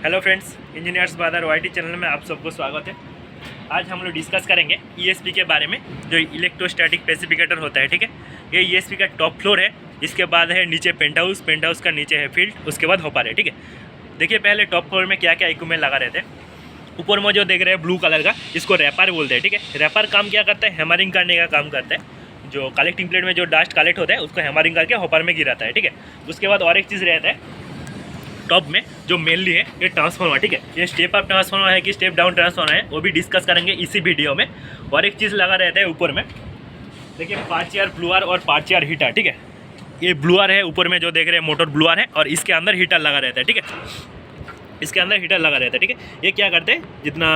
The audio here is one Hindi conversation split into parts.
हेलो फ्रेंड्स, इंजीनियर्स बादर वाईटी चैनल में आप सबको स्वागत है। आज हम लोग डिस्कस करेंगे ईएसपी के बारे में, जो इलेक्ट्रोस्टैटिक स्पेसिफिकेटर होता है। ठीक है, ये ईएसपी का टॉप फ्लोर है, इसके बाद है नीचे पेंट हाउस का नीचे है फील्ड, उसके बाद हॉपर है। ठीक है, देखिए पहले टॉप फ्लोर में क्या क्या इक्विपमेंट लगा रहते हैं। ऊपर में जो देख रहे हैं ब्लू कलर का, इसको रैपर बोलते हैं। ठीक है, रैपर काम क्या करता है, हैमरिंग करने का काम करता है। जो कलेक्टिंग प्लेट में जो डस्ट कलेक्ट होता है उसको हैमरिंग करके हॉपर में गिराता है। ठीक है, उसके बाद और एक चीज़ रहता है टॉप में, जो मेनली है ये ट्रांसफार्मर। ठीक है, ये स्टेप अप ट्रांसफार्मर है कि स्टेप डाउन ट्रांसफार्मर है, वो भी डिस्कस करेंगे इसी वीडियो में। और एक चीज़ लगा रहता है ऊपर में, देखिए पार्चियर ब्लूअर और पार्चियर हीटर। ठीक है, ये ब्लूअर है ऊपर में जो देख रहे हैं, मोटर ब्लूअर है, और इसके अंदर हीटर लगा रहता है। ठीक है, इसके अंदर हीटर लगा रहता है। ठीक है, ये क्या करते हैं, जितना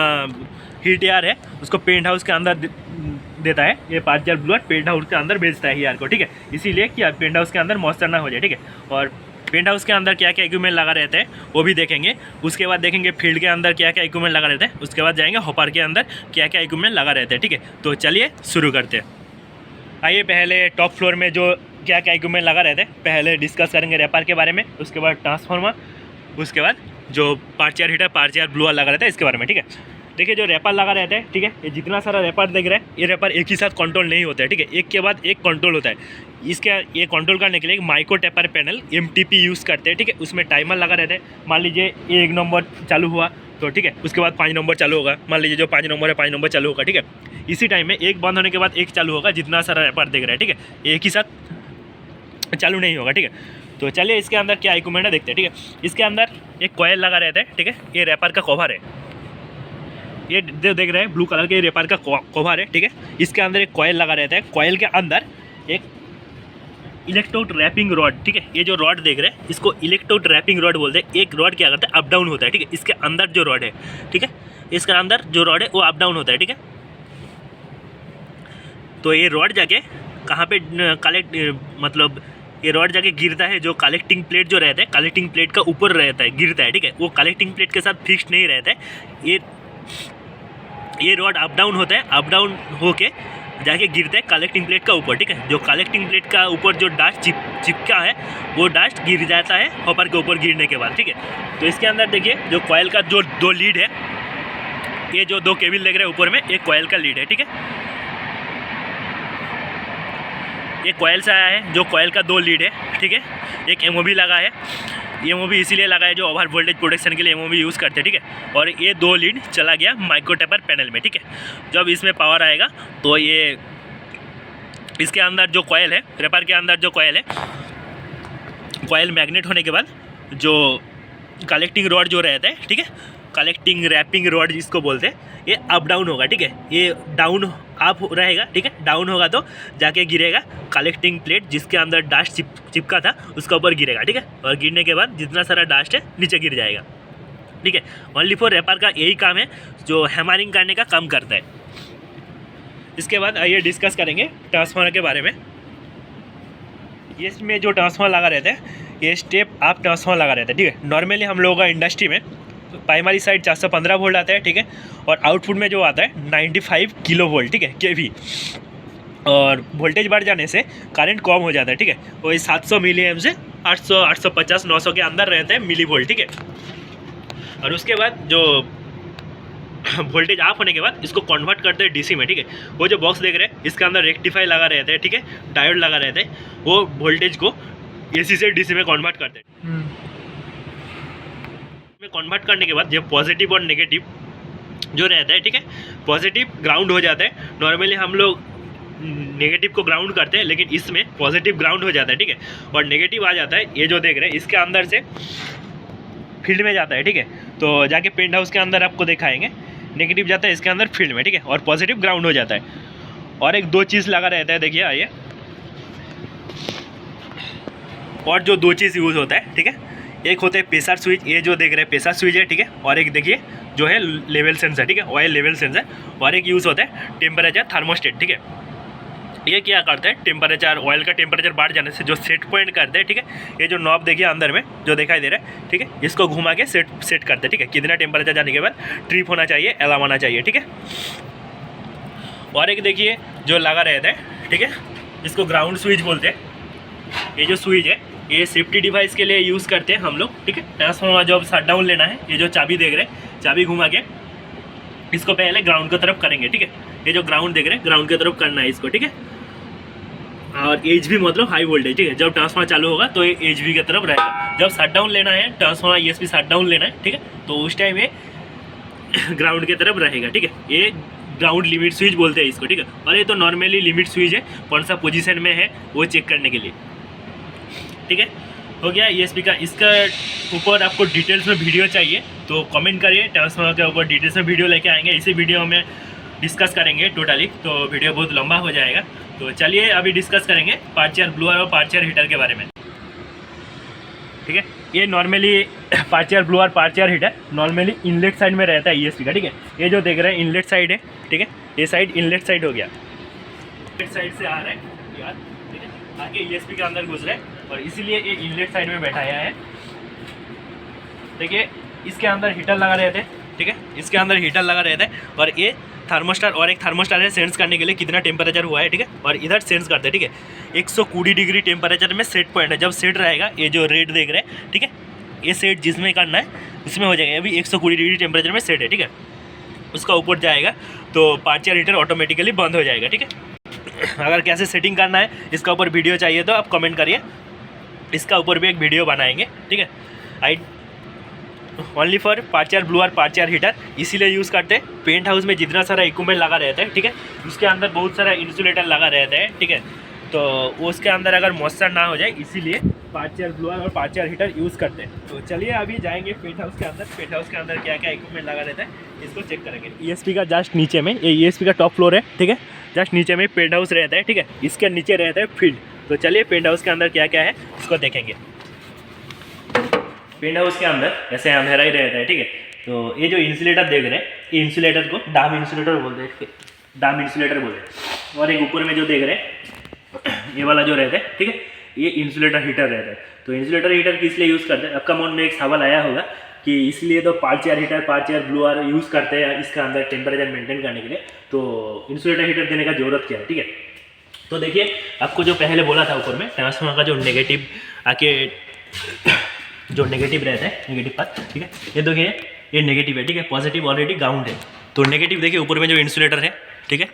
हीट एयर है उसको पेंट हाउस के अंदर देता है। ये पार्चियर ब्लूअर पेंट हाउस के अंदर भेजता है एयर को। ठीक है, इसीलिए कि पेंट हाउस के अंदर मॉइस्चर ना हो जाए। ठीक है, और पेंट हाउस के अंदर क्या क्या इक्विपमेंट लगा रहता है वो भी देखेंगे। उसके बाद देखेंगे फील्ड के अंदर क्या क्या इक्विपमेंट लगा रहता है, उसके बाद जाएंगे हॉपर के अंदर क्या क्या इक्विपमेंट लगा रहता है। ठीक है, तो चलिए शुरू करते हैं। आइए पहले टॉप फ्लोर में जो क्या क्या इक्विपमेंट लगा रहता है पहले डिस्कस करेंगे रैपर के बारे में, उसके बाद ट्रांसफार्मर, उसके बाद जो पार्चियर हीटर पार्चियर ब्लूअर लगा रहता है इसके बारे में। ठीक है, देखिए जो रैपर लगा रहता है, ठीक है, ये जितना सारा रैपर देख रहे हैं, ये रैपर एक ही साथ कंट्रोल नहीं होता है। ठीक है, एक के बाद एक कंट्रोल होता है। इसके ये कंट्रोल करने के लिए एक micro taper panel MTP use करते हैं। ठीक है, उसमें टाइमर लगा रहता है। मान लीजिए 1 नंबर चालू हुआ तो ठीक है, उसके बाद 5 नंबर चालू होगा। मान लीजिए जो 5 नंबर है 5 नंबर चालू होगा। ठीक है, इसी टाइम में एक बंद होने के बाद एक चालू होगा, जितना सारा रैपर देख रहे हैं। ठीक है, एक ही साथ चालू नहीं होगा। ठीक है, तो चलिए इसके अंदर क्या इक्विपमेंट है देखते हैं। ठीक है, इसके अंदर एक कॉइल लगा रहता है। ठीक है, ये रैपर का कवर है, ये देख रहे हैं ब्लू कलर के रैपर का कवर है। ठीक है, इसके अंदर एक कॉइल लगा रहता है। कॉइल के अंदर एक इलेक्ट्रोड रैपिंग रॉड। ठीक है, ये जो रॉड देख रहे हैं इसको इलेक्ट्रोड रैपिंग रॉड बोलते हैं। एक रॉड क्या करता है, अप डाउन होता है। ठीक है, इसके अंदर जो रॉड है, ठीक है, इसके अंदर जो रॉड है वो अप डाउन होता है। ठीक है, तो ये रॉड जाके कहाँ पे मतलब ये रॉड जाके गिरता है, जो कलेक्टिंग प्लेट जो रहता है, कलेक्टिंग प्लेट का ऊपर रहता है, गिरता है। ठीक है, वो कलेक्टिंग प्लेट के साथ फिक्स नहीं रहता है। ये रॉड अप डाउन होता है, अप डाउन होके जाके गिरता है कलेक्टिंग प्लेट का ऊपर। ठीक है, जो कलेक्टिंग प्लेट का ऊपर जो डस्ट चिपका है वो डस्ट गिर जाता है हॉपर के ऊपर गिरने के बाद। ठीक है, तो इसके अंदर देखिए जो कॉइल का जो 2 लीड है, ये जो 2 केबल देख रहे हैं ऊपर में, एक कॉइल का लीड है। ठीक है, ये कॉइल से आया है, जो कॉइल का 2 लीड है। ठीक है, एक MOB लगा है, MOB इसीलिए लगा है जो ओवर वोल्टेज प्रोटेक्शन के लिए MOB यूज़ करते हैं। ठीक है, और ये 2 लीड चला गया माइक्रो टेपर पैनल में। ठीक है, जब इसमें पावर आएगा तो ये इसके अंदर जो कॉइल है, रैपर के अंदर जो कॉइल है, कॉइल मैग्नेट होने के बाद जो कलेक्टिंग रॉड जो रहता है, ठीक है, कलेक्टिंग रैपिंग रॉड जिसको बोलते हैं, ये अप डाउन होगा। ठीक है, ये डाउन अप रहेगा। ठीक है, डाउन होगा तो जाके गिरेगा कलेक्टिंग प्लेट जिसके अंदर डस्ट चिपका था उसका ऊपर गिरेगा। ठीक है, और गिरने के बाद जितना सारा डस्ट है नीचे गिर जाएगा। ठीक है, ओनली फॉर रैपर का यही काम है, जो हैमरिंग करने का काम करता है। इसके बाद आइए डिस्कस करेंगे ट्रांसफार्मर के बारे में। इसमें जो ट्रांसफार्मर लगा रहता है ये स्टेप अप ट्रांसफार्मर लगा रहता है। ठीक है, नॉर्मली हम लोगों का इंडस्ट्री में प्राइमरी साइड 415 वोल्ट आता है। ठीक है, और आउटपुट में जो आता है 95 किलो वोल्ट। ठीक है, केवी, और वोल्टेज बढ़ जाने से करंट कम हो जाता है। ठीक है, वही 700 मिली एम से 800 850 900 के अंदर रहते हैं मिली वोल्ट। ठीक है, और उसके बाद जो वोल्टेज ऑफ होने के बाद इसको कन्वर्ट करते हैं DC में। ठीक है, वो जो बॉक्स देख रहे हैं इसके अंदर रेक्टिफाई लगा रहता है। ठीक है, डायोड लगा रहता है, वो वोल्टेज को AC से DC में कन्वर्ट करते हैं। कन्वर्ट करने के बाद जो पॉजिटिव और नेगेटिव जो रहता है, ठीक है, पॉजिटिव ग्राउंड हो जाता है। नॉर्मली हम लोग नेगेटिव को ग्राउंड करते हैं, लेकिन इसमें पॉजिटिव ग्राउंड हो जाता है। ठीक है, और नेगेटिव आ जाता है, ये जो देख रहे हैं इसके अंदर से फील्ड में जाता है। ठीक है, तो जाके पेंट हाउस के अंदर आपको दिखाएंगे, नेगेटिव जाता है इसके अंदर फील्ड में। ठीक है, और पॉजिटिव ग्राउंड हो जाता है। और एक 2 चीज़ लगा रहता है, देखिए आइए, और जो 2 चीज़ यूज़ होता है, ठीक है, एक होता है प्रेशर स्विच, ये जो देख रहे हैं प्रेशर स्विच है। ठीक है, और एक देखिए जो है लेवल सेंसर। ठीक है, ऑयल लेवल सेंसर, और एक यूज़ होता है टेम्परेचर थर्मोस्टेट। ठीक है, ये क्या करता है, टेम्परेचर, ऑयल का टेम्परेचर बढ़ जाने से जो सेट पॉइंट करते हैं। ठीक है, ये जो नॉब देखिए अंदर में जो दिखाई दे रहा है, ठीक है, इसको घुमा के सेट करते हैं। ठीक है, कितना टेम्परेचर जाने के बाद ट्रिप होना चाहिए, अलार्म आना चाहिए। ठीक है, और एक देखिए जो लगा रहता है, ठीक है, इसको ग्राउंड स्विच बोलते हैं। ये जो स्विच है ये सेफ्टी डिवाइस के लिए यूज़ करते हैं हम लोग, ठीक है। ट्रांसफार्मर जब शट डाउन लेना है, ये जो चाबी देख रहे हैं, चाबी घुमा के इसको पहले ग्राउंड की तरफ करेंगे, ठीक है। ये जो ग्राउंड देख रहे हैं, ग्राउंड की तरफ करना है इसको, ठीक है। और एच भी मतलब हाई वोल्टेज, ठीक है। जब ट्रांसफार्मर चालू होगा तो ये एच भी की तरफ रहेगा। जब शट डाउन लेना है ट्रांसफार्मर ESP शट डाउन लेना है, ठीक है, तो उस टाइम ये ग्राउंड की तरफ रहेगा, ठीक है। ये ग्राउंड लिमिट स्विच बोलते हैं इसको, ठीक है। और ये तो नॉर्मली लिमिट स्विच है, कौन सा पोजीशन में है वो चेक करने के लिए, ठीक है। हो गया ESP का। इसका ऊपर आपको डिटेल्स में वीडियो चाहिए तो कमेंट करिए, ट्रांसफार्मर के ऊपर डिटेल्स में वीडियो लेके आएंगे। इसी वीडियो में डिस्कस करेंगे टोटली, तो वीडियो बहुत लंबा हो जाएगा। तो चलिए अभी डिस्कस करेंगे पार्ट चार ब्लोअर और पार्ट चार हीटर के बारे में, ठीक है। ये नॉर्मली पार्ट चार ब्लोअर पार्ट चार हीटर नॉर्मली इनलेट साइड में रहता है ESP का, ठीक है। ये जो देख रहे हैं इनलेट साइड है, ठीक है। ये साइड इनलेट साइड हो गया, इनलेट साइड से आ रहा है यार, ठीक है। आगे ESP के अंदर घुस रहा है और इसीलिए ये इनलेट साइड में बैठाया है। देखिए इसके अंदर हीटर लगा रहते हैं, ठीक है। इसके अंदर हीटर लगा रहता है और ये थर्मोस्टार और एक थर्मोस्टार है सेंस करने के लिए कितना टेम्परेचर हुआ है, ठीक है। और इधर सेंस करते हैं, ठीक है। 120 डिग्री टेम्परेचर में सेट पॉइंट है। जब सेट रहेगा, ये जो रेड देख रहे हैं, ठीक है, ये सेट जिसमें करना है उसमें हो जाएगा। अभी 120 डिग्री टेम्परेचर में सेट है, ठीक है। उसका ऊपर जाएगा तो पार्ट चार हीटर ऑटोमेटिकली बंद हो जाएगा, ठीक है। अगर कैसे सेटिंग करना है इसका ऊपर वीडियो चाहिए तो आप कमेंट करिए, इसका ऊपर भी एक वीडियो बनाएंगे, ठीक है। आई ओनली फॉर पार्ट चार ब्लोअर पार्ट चार हीटर इसीलिए यूज़ करते हैं। पेंट हाउस में जितना सारा इक्विपमेंट लगा रहता है, ठीक है, उसके अंदर बहुत सारा इंसुलेटर लगा रहता है, ठीक है। तो उसके अंदर अगर मॉइस्चर ना हो जाए इसीलिए पार्ट चार ब्लोअर और पार्ट चार हीटर यूज़ करते हैं। तो चलिए अभी जाएंगे पेंट हाउस के अंदर। पेंट हाउस के अंदर क्या क्या इक्विपमेंट लगा रहता है इसको चेक करेंगे। ESP का जस्ट नीचे में, ये ESP का टॉप फ्लोर है, ठीक है। जस्ट नीचे में पेंट हाउस रहता है, ठीक है। इसके नीचे रहता है फील्ड। तो चलिए पेंट हाउस के अंदर क्या क्या है उसको देखेंगे। पेंट हाउस के अंदर ऐसे अंधेरा ही रहता है, ठीक है। तो ये जो इंसुलेटर देख रहे हैं, ये इंसुलेटर को डाम इंसुलेटर बोलते हैं, डाम इंसुलेटर बोलते हैं। और एक ऊपर में जो देख रहे हैं ये वाला जो रहता है, ठीक है, ये इंसुलेटर हीटर रहता है। तो इंसुलेटर हीटर किस लिए यूज़ करते हैं? आपका मन में एक सवाल आया होगा कि इसलिए तो पार्ट चार हीटर पार्ट चार ब्लोअर यूज़ करते हैं इसका अंदर टेम्परेचर मेंटेन करने के लिए, तो इंसुलेटर हीटर देने का जरूरत क्या है, ठीक है। तो देखिए आपको जो पहले बोला था ऊपर में ट्रांसफार्मर का जो नेगेटिव आके जो नेगेटिव रहता है, नेगेटिव पार्ट, ठीक है। ये देखिए ये नेगेटिव है, ठीक है। पॉजिटिव ऑलरेडी ग्राउंड है। तो नेगेटिव देखिए ऊपर में जो इंसुलेटर है, ठीक है,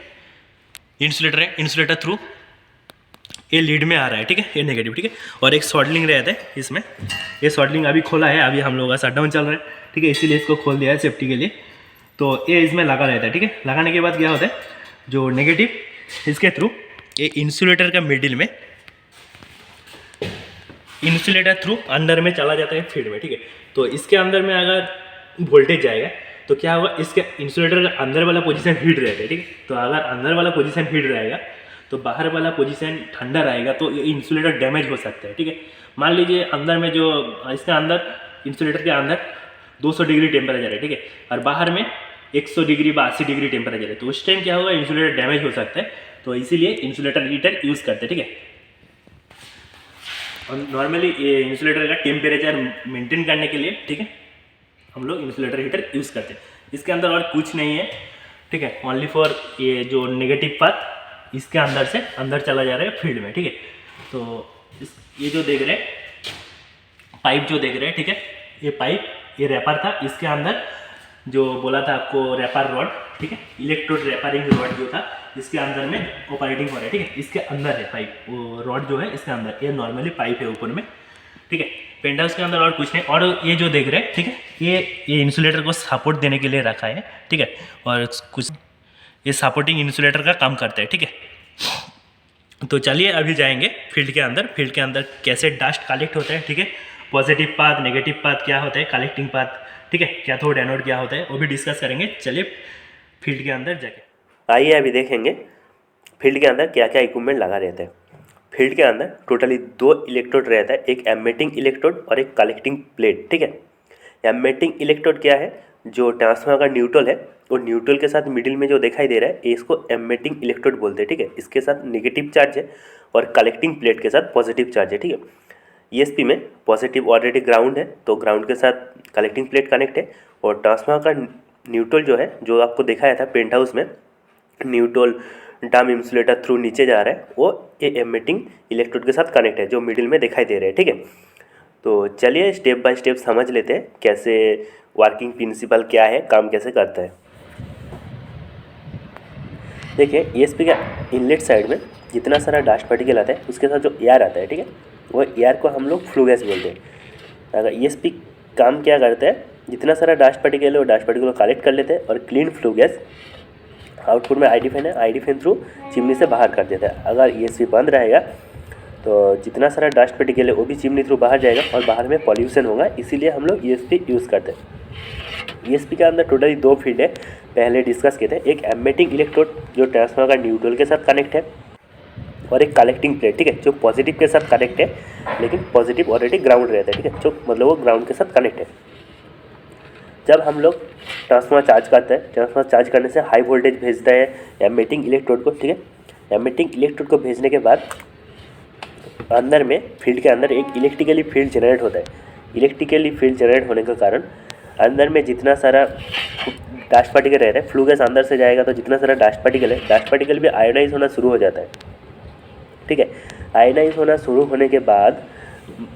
इंसुलेटर है, इंसुलेटर थ्रू ये लीड में आ रहा है, ठीक है, ये नेगेटिव, ठीक है। और एक सॉल्डरिंग रहता है इसमें, ये सॉल्डरिंग अभी खोला है, अभी हम लोगों का शट डाउन चल रहा है, ठीक है, इसीलिए इसको खोल दिया है सेफ्टी के लिए। तो ये इसमें लगा रहता है, ठीक है। लगाने के बाद क्या होता है, जो नेगेटिव इसके थ्रू ये इंसुलेटर का मिडिल में इंसुलेटर थ्रू अंदर में चला जाता है फील्ड में, ठीक है। तो इसके अंदर में अगर वोल्टेज जाएगा तो क्या होगा, इसके इंसुलेटर का अंदर वाला पोजीशन हीट रहेगा, ठीक है। तो अगर अंदर वाला पोजीशन हीट रहेगा तो बाहर वाला पोजीशन ठंडा रहेगा, तो ये इंसुलेटर डैमेज हो सकता है, ठीक है। मान लीजिए अंदर में जो इसके अंदर इंसुलेटर के अंदर 200 डिग्री टेम्परेचर है, ठीक है, और बाहर में 100 डिग्री বা 80 डिग्री टेम्परेचर है, तो उस टाइम क्या होगा, इंसुलेटर डैमेज हो सकता है। तो इसीलिए इंसुलेटर हीटर यूज़ करते हैं, ठीक है। और नॉर्मली ये इंसुलेटर का टेम्परेचर मेंटेन करने के लिए, ठीक है, हम लोग इंसुलेटर हीटर यूज़ करते हैं। इसके अंदर और कुछ नहीं है, ठीक है। ओनली फॉर ये जो नेगेटिव पार्ट इसके अंदर से अंदर चला जा रहा है फील्ड में, ठीक है। तो ये जो देख रहे हैं पाइप जो देख रहे हैं, ठीक है, ये पाइप ये रैपर था, इसके अंदर जो बोला था आपको रैपर रॉड, ठीक है, इलेक्ट्रोड रैपरिंग रॉड जो था इसके अंदर में ऑपरेटिंग हो रहा है, ठीक है। इसके अंदर है पाइप, वो रॉड जो है इसके अंदर, ये नॉर्मली पाइप है ऊपर में, ठीक है। पेंट हाउस के अंदर और कुछ नहीं। और ये जो देख रहे हैं, ठीक है, ये इंसुलेटर को सपोर्ट देने के लिए रखा है, ठीक है। और कुछ ये सपोर्टिंग इंसुलेटर का काम करता है, ठीक है। तो चलिए अभी जाएंगे फील्ड के अंदर। फील्ड के अंदर कैसे डस्ट कलेक्ट होता है, ठीक है, पॉजिटिव पाथ नेगेटिव पाथ क्या होता है, कलेक्टिंग पाथ, ठीक है, कैथोड एनोड क्या होता है, वो भी डिस्कस करेंगे। चलिए फील्ड के अंदर जाके आइए अभी देखेंगे फील्ड के अंदर क्या क्या इक्विपमेंट लगा रहता है। फील्ड के अंदर टोटली 2 इलेक्ट्रोड रहता है, एक एमिटिंग इलेक्ट्रोड और एक कलेक्टिंग प्लेट, ठीक है। एमिटिंग इलेक्ट्रोड क्या है, जो ट्रांसफार्मर का न्यूट्रल है, वो न्यूट्रल के साथ मिडिल में जो दिखाई दे रहा है इसको एमिटिंग इलेक्ट्रोड बोलते हैं, ठीक है। इसके साथ नेगेटिव चार्ज है और कलेक्टिंग प्लेट के साथ पॉजिटिव चार्ज है, ठीक है। ESP में पॉजिटिव ऑलरेडी ग्राउंड है, तो ग्राउंड के साथ कलेक्टिंग प्लेट कनेक्ट है। और ट्रांसफार्मर का न्यूट्रल जो है, जो आपको दिखाया था पेंट हाउस में, न्यूट्रल डम इंसुलेटर थ्रू नीचे जा रहा है वो ये एमिटिंग इलेक्ट्रोड के साथ कनेक्ट है, जो मिडिल में दिखाई दे रहे हैं, ठीक है। तो चलिए स्टेप बाय स्टेप समझ लेते हैं कैसे वर्किंग प्रिंसिपल क्या है, काम कैसे करता है। देखिए ESP का इनलेट साइड में जितना सारा डस्ट पार्टिकल आता है उसके साथ जो एयर आता है, ठीक है, वो एयर को हम लोग फ्लू गैस बोलते हैं। अगर ESP काम क्या करता है, जितना सारा डस्ट पार्टिकल है वो डस्ट पार्टिकल को कलेक्ट कर लेते हैं और क्लीन फ्लू गैस आउटपुट में ID फैन है, ID फैन थ्रू चिमनी से बाहर कर देता है। अगर ESP बंद रहेगा तो जितना सारा डस्ट पार्टिकल है वो भी चिमनी थ्रू बाहर जाएगा और बाहर में पॉल्यूशन होगा, इसीलिए हम लोग ESP यूज़ करते हैं। ESP के अंदर टोटली 2 फील्ड है, पहले डिस्कस किए थे। एक एमिटिंग इलेक्ट्रोड जो ट्रांसफार्मर का न्यूट्रल के साथ कनेक्ट है, और एक कलेक्टिंग प्लेट, ठीक है, जो पॉजिटिव के साथ कनेक्ट है, लेकिन पॉजिटिव ऑलरेडी ग्राउंड रहता है, ठीक है, जो मतलब वो ग्राउंड के साथ कनेक्ट है। जब हम लोग ट्रांसफार्मर चार्ज करते हैं, ट्रांसफार्मर चार्ज करने से हाई वोल्टेज भेजता है एमिटिंग इलेक्ट्रोड को, ठीक है। एमिटिंग इलेक्ट्रोड को भेजने के बाद अंदर में फील्ड के अंदर एक इलेक्ट्रिकली फील्ड जनरेट होता है। इलेक्ट्रिकली फील्ड जनरेट होने के कारण अंदर में जितना सारा डस्ट पार्टिकल रह रहा है, फ्लू गैस अंदर से जाएगा तो जितना सारा डस्ट पार्टिकल है, डस्ट पार्टिकल भी आयोनाइज होना शुरू हो जाता है, ठीक है। आयोनाइज होना शुरू होने के बाद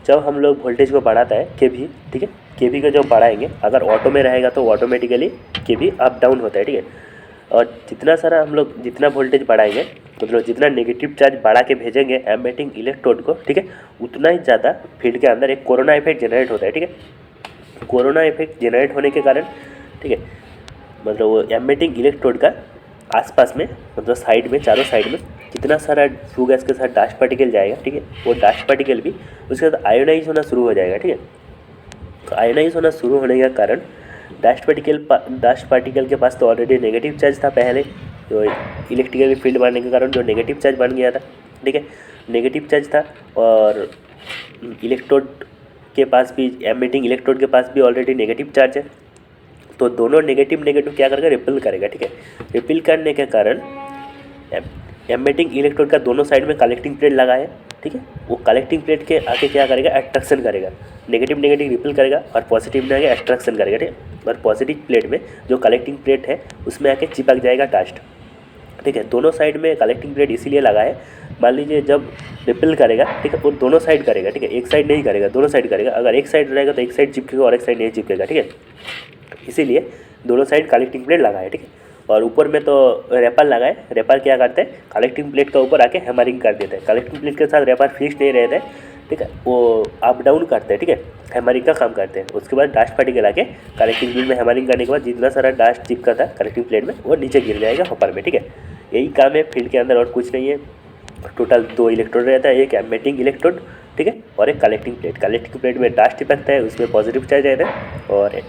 जब हम लोग वोल्टेज को बढ़ाता है केवी, ठीक है, केवी को जब बढ़ाएंगे, अगर ऑटो में रहेगा तो ऑटोमेटिकली केवी अप डाउन होता है, ठीक है। और जितना सारा हम लोग जितना वोल्टेज बढ़ाएंगे, मतलब जितना नेगेटिव चार्ज बढ़ा के भेजेंगे एमिटिंग इलेक्ट्रोड को, ठीक है, उतना ही ज़्यादा फील्ड के अंदर एक कोरोना इफेक्ट जनरेट होता है, ठीक है। कोरोना इफेक्ट जनरेट होने के कारण, ठीक है, मतलब वो एमिटिंग इलेक्ट्रोड का आसपास में, मतलब साइड में, चारों साइड में जितना सारा फ्लू गैस के साथ डस्ट पार्टिकल जाएगा, ठीक है, वो डस्ट पार्टिकल भी उसके साथ आयोनाइज होना शुरू हो जाएगा, ठीक है। तो आयोनाइज होना शुरू होने के कारण डस्ट पार्टिकल के पास तो ऑलरेडी नेगेटिव चार्ज था पहले, तो इलेक्ट्रिकल फील्ड बनने के कारण जो नेगेटिव चार्ज बन गया था, ठीक है, नेगेटिव चार्ज था। और इलेक्ट्रोड के पास भी, एमिटिंग इलेक्ट्रोड के पास भी ऑलरेडी नेगेटिव चार्ज है, तो दोनों नेगेटिव क्या करेगा, रिपेल करेगा, ठीक है। रिपेल करने के कारण एमिटिंग इलेक्ट्रोड का दोनों साइड में कलेक्टिंग प्लेट लगा है, ठीक है, वो कलेक्टिंग प्लेट के आके क्या करेगा, अट्रैक्शन करेगा, नेगेटिव रिपेल करेगा और पॉजिटिव में आके अट्रैक्शन करेगा, ठीक है। और पॉजिटिव प्लेट में जो कलेक्टिंग प्लेट है उसमें आके चिपक जाएगा डस्ट, ठीक है। दोनों साइड में कलेक्टिंग प्लेट इसीलिए लगा है, मान लीजिए जब रिपेल करेगा, ठीक है, वो दोनों साइड करेगा, ठीक है, एक साइड नहीं करेगा, दोनों साइड करेगा। अगर एक साइड रहेगा तो एक साइड चिपकेगा और एक साइड नहीं चिपकेगा, ठीक है, इसीलिए दोनों साइड कलेक्टिंग प्लेट लगा है, ठीक है। और ऊपर में तो रेपर लगा है, रेपर क्या करते हैं, कलेक्टिंग प्लेट के ऊपर आके हैमरिंग कर देते हैं। कलेक्टिंग प्लेट के साथ रेपर फिक्स नहीं रहते, ठीक है, वो अप डाउन करते हैं, ठीक है, हैमरिंग का काम करते हैं। उसके बाद डस्ट पार्टिकल आके कलेक्टिंग प्लेट में हैमरिंग करने के बाद जितना सारा डस्ट चिपका था कलेक्टिंग प्लेट में वो नीचे गिर जाएगा हॉपर में, ठीक है। यही काम है फील्ड के अंदर, और कुछ नहीं है। टोटल 2 इलेक्ट्रोड रहता है, एक एमिटिंग इलेक्ट्रोड, ठीक है, और एक कलेक्टिंग प्लेट। कलेक्टिंग प्लेट में डस्ट चिपकता है, उसमें पॉजिटिव चार्ज रहता है, और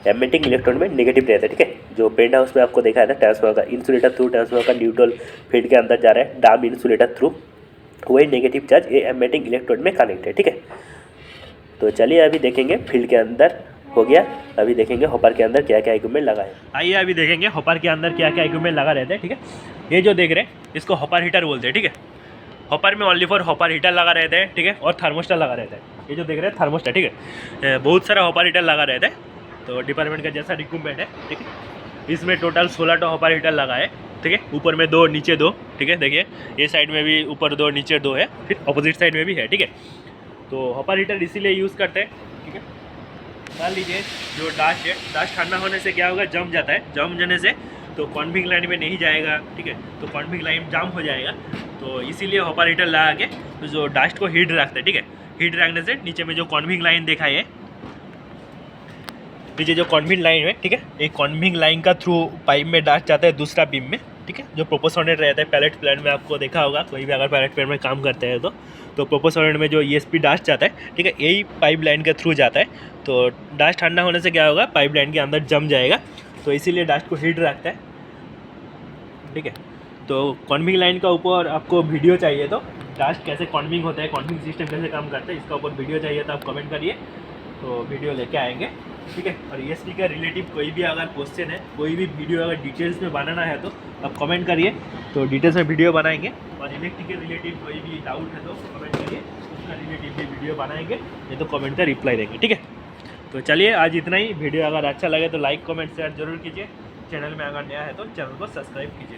एमिटिंग इलेक्ट्रोड में नेगेटिव रहता है, ठीक है। जो पेंट हाउस में आपको देखा था ट्रांसफार्मर का इंसुलेटर थ्रू, ट्रांसफार्मर का न्यूट्रल फील्ड के अंदर जा रहा है डाम इंसुलेटर थ्रू, वही नेगेटिव चार्ज ये एमिटिंग इलेक्ट्रोड में कनेक्ट है, ठीक है। तो चलिए अभी देखेंगे फील्ड के अंदर हो गया, अभी देखेंगे हॉपर के अंदर क्या क्या इक्विपमेंट लगा है। आइए अभी देखेंगे हॉपर के अंदर क्या क्या इक्विपमेंट लगा रहता है, ठीक है। ये जो देख रहे हैं इसको हॉपर हीटर बोलते हैं, ठीक है। हॉपर में ओनली फॉर हॉपर हीटर लगा रहता है, ठीक है, और थर्मोस्टर लगा रहता है। ये जो देख रहे हैं थर्मोस्टर, ठीक है, बहुत सारा हॉपर हीटर लगा रहता है, तो डिपार्टमेंट का जैसा रिक्वायरमेंट है, ठीक है। इसमें टोटल 16 हॉपर हीटर लगा है, ठीक है, ऊपर में 2 नीचे 2, ठीक है। देखिए ये साइड में भी ऊपर 2 नीचे 2 है, फिर अपोजिट साइड में भी है, ठीक है। तो हॉपर हीटर इसीलिए यूज़ करते हैं, ठीक है। मान लीजिए जो डस्ट है, डस्ट ठंडा होने से क्या होगा, जम जाता है, जम जाने से तो कॉन्विंग लाइन में नहीं जाएगा, ठीक है, तो कॉन्विंग लाइन जाम हो जाएगा। तो इसीलिए हॉपर हीटर लगा के तो जो डस्ट को हीट रखते हैं, ठीक है। हीट रखने से नीचे में जो कॉन्विंग लाइन देखा है, नीचे जो कॉन्विंग लाइन है, ठीक है, एक कॉन्विंग लाइन का थ्रू पाइप में डस्ट जाता है दूसरा बीम में, ठीक है, जो प्रोपोर्शनेट रहता है। पैलेट प्लांट में आपको देखा होगा, कोई भी अगर पैलेट प्लांट में काम करते हैं तो प्रोपोर्शनेट में जो ESP डस्ट जाता है, ठीक है, यही पाइप लाइन के थ्रू जाता है। तो डस्ट ठंडा होने से क्या होगा, पाइप लाइन के अंदर जम जाएगा, तो इसीलिए डस्ट को हीट रखता है, ठीक है। तो कॉन्विंग लाइन का ऊपर आपको वीडियो चाहिए तो डस्ट कैसे कॉन्विंग होता है, कॉन्विंग सिस्टम कैसे काम करता है, इसका ऊपर वीडियो चाहिए तो आप कमेंट करिए, तो वीडियो लेके आएंगे, ठीक है। और ESP का रिलेटिव कोई भी अगर क्वेश्चन है, कोई भी वीडियो अगर डिटेल्स में बनाना है तो आप कमेंट करिए, तो डिटेल्स में वीडियो बनाएंगे। और इलेक्ट्रिक के रिलेटिव कोई भी डाउट है तो कमेंट करिए, उसका रिलेटिव भी वीडियो बनाएंगे, नहीं तो कमेंट का रिप्लाई देंगे, ठीक है। तो चलिए आज इतना ही। वीडियो अगर अच्छा लगे तो लाइक कमेंट शेयर जरूर कीजिए। चैनल में अगर नया है तो चैनल को सब्सक्राइब कीजिए।